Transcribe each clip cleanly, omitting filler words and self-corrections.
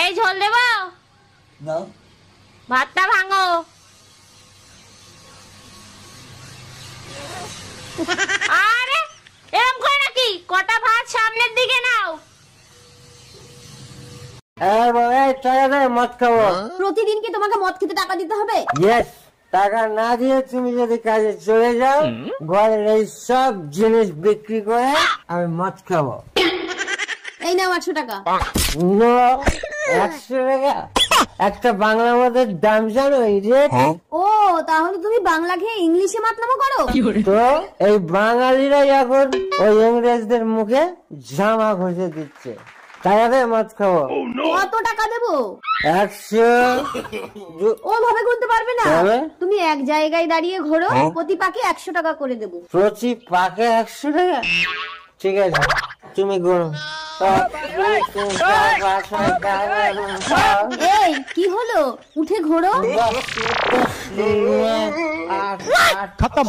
এই ঝোল দেবো? দাও। ভাতটা ভাঙো। আরে এরকম করে নাকি? কটা ভাত সামনের দিকে নাও। মদ খাবো। প্রতিদিন কি তোমাকে মদ খেতে টাকা দিতে হবে? ইয়েস, টাকা না দিয়ে তুমি যদি কাজে চলে যাও, ঘরের এই সব জিনিস বিক্রি করে আমি মদ খাবো। এই নাও 800 টাকা। 100 টাকা? একটা বাংলা মদের দাম জানো? এই রেট। ও তাহলে তুমি বাংলা খেয়ে ইংলিশে মাতলামো করো? তো এই বাঙালিরাই এখন ওই ইংরেজদের মুখে জামা ঘষে দিচ্ছে, তাই আমি মদ খাবো। কত টাকা দেবো? 100। ও ভাবে গুনতে পারবে না। তুমি এক জায়গায় দাঁড়িয়ে ঘোরো, প্রতি পাকে 100 টাকা করে দেবো। প্রতি পাকে 100 টাকা? ঠিক আছে, তুমি গুনো। এই কি হলো? উঠে ঘোরো।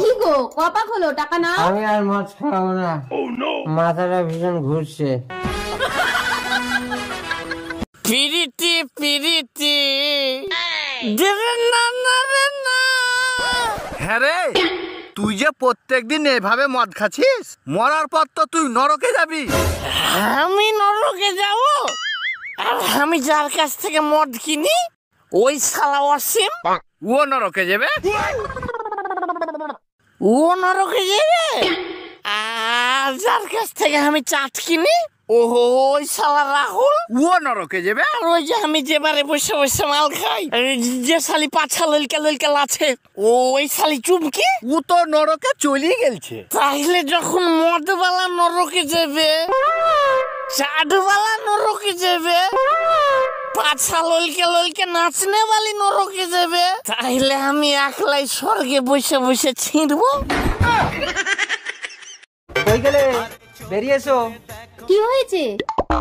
কি গো, কপাক হলো? টাকা নাও। আমি আর মদ খাবো না, মাথাটা ভীষণ ঘুরছে। পিরিতি পিরিতি হ্যাঁ রে, তুই যে প্রত্যেকদিন এভাবে মদ খাচ্ছিস, মরার পর তো তুই নরকে যাবি। আমি নরকে যাব? আর আমি যার কাছ থেকে মদ কিনি ওই শালা অসীম, ও নরকে যাবে। ও নরকে যাবে। আর যার কাছ থেকে আমি চাট কিনি ওই শালা রাহুল, ও নরকে যাবে। আর ওই যে আমি যেবারে বসে বসে মাল খাই, যে শালি পাছা ললকা ললকা আছে ওই শালি চুমকি, ও তো নরকে চলে গেলছে। তাহলে যখন মদওয়ালা নরকে যাবে, চাটওয়ালা নরকে যাবে, পাছা ললকে ললকে নাচনে वाली নরকে যাবে, তাহলে আমি একলাই স্বর্গে বসে বসে ছিঁড়বো। কই গেলে? বেরিয়ে এসো। কি হয়েছে?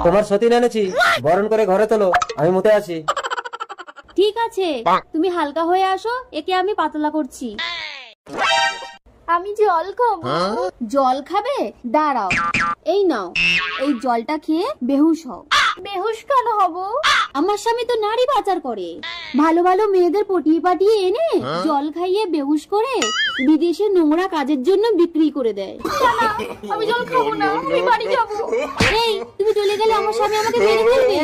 তোমার সতীন এনেছি, বরণ করে ঘরে তোলো, আমি মুতে আছি। ঠিক আছে, তুমি হালকা হয়ে আসো, একে আমি পাতলা করছি। আমি জল খাবো। জল খাবে? দাঁড়াও, এই নাও, এই জলটা খেয়ে বেহুশ হও। বেহুশ কেন হব? আমার স্বামী তো নারী পাচার করে, ভালো ভালো মেয়েদের পটিয়ে পাটিয়ে এনে জল খাইয়ে বেহুশ করে বিদেশে নোংরা কাজের জন্য বিক্রি করে দেয়। আমি জল খাবো না, আমি বাড়ি যাবো। এই তুমি চলে গেলে আমার স্বামী আমাকে মেরে ফেলবে।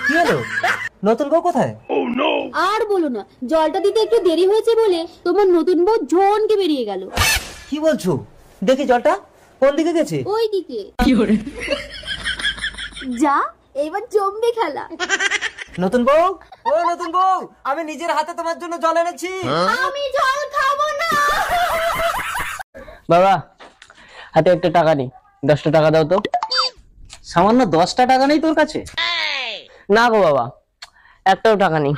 কি হলো? নতুন বউ কোথায়? আর বলো না, জলটা দিতে একটু দেরি হয়েছে বলে তোমার নতুন বউ ঝনকে বেরিয়ে গেল। কি বলছো? দেখি জলটা কোন দিকে গেছে? ওই দিকে। যা, এবার জমবে খেলা। নতুন বউ, ও নতুন বউ, আমি নিজের হাতে তোমার জন্য জল এনেছি। আমি জল খাবো না। বাবা, হাতে একটা টাকা নেই, 10টা টাকা দাও তো। সামান্য 10টা টাকা নেই তোর কাছে? না গো বাবা, একটাও টাকা নেই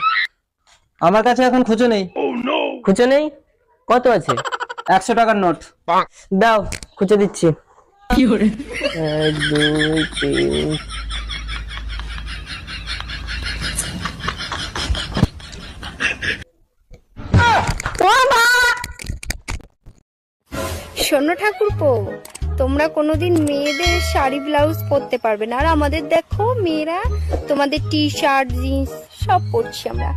আমার কাছে। এখন খুঁজো নেই। খুঁজে নেই? কত আছে? 100 টাকার নোট দাও, খুঁজে দিচ্ছি। 1 2 3। শোনো ঠাকুরপো, তোমরা কোনোদিন মেয়েদের শাড়ি ব্লাউজ পরতে পারবে না, আর আমাদের দেখো মেয়েরা তোমাদের টি শার্ট জিন্স সব পরছি আমরা।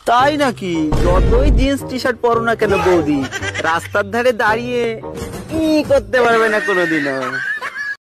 তাই নাকি? যতই জিন্স টি শার্ট পরো না কেন বৌদি, রাস্তার ধারে দাঁড়িয়ে করতে পারবে না কোনোদিনও।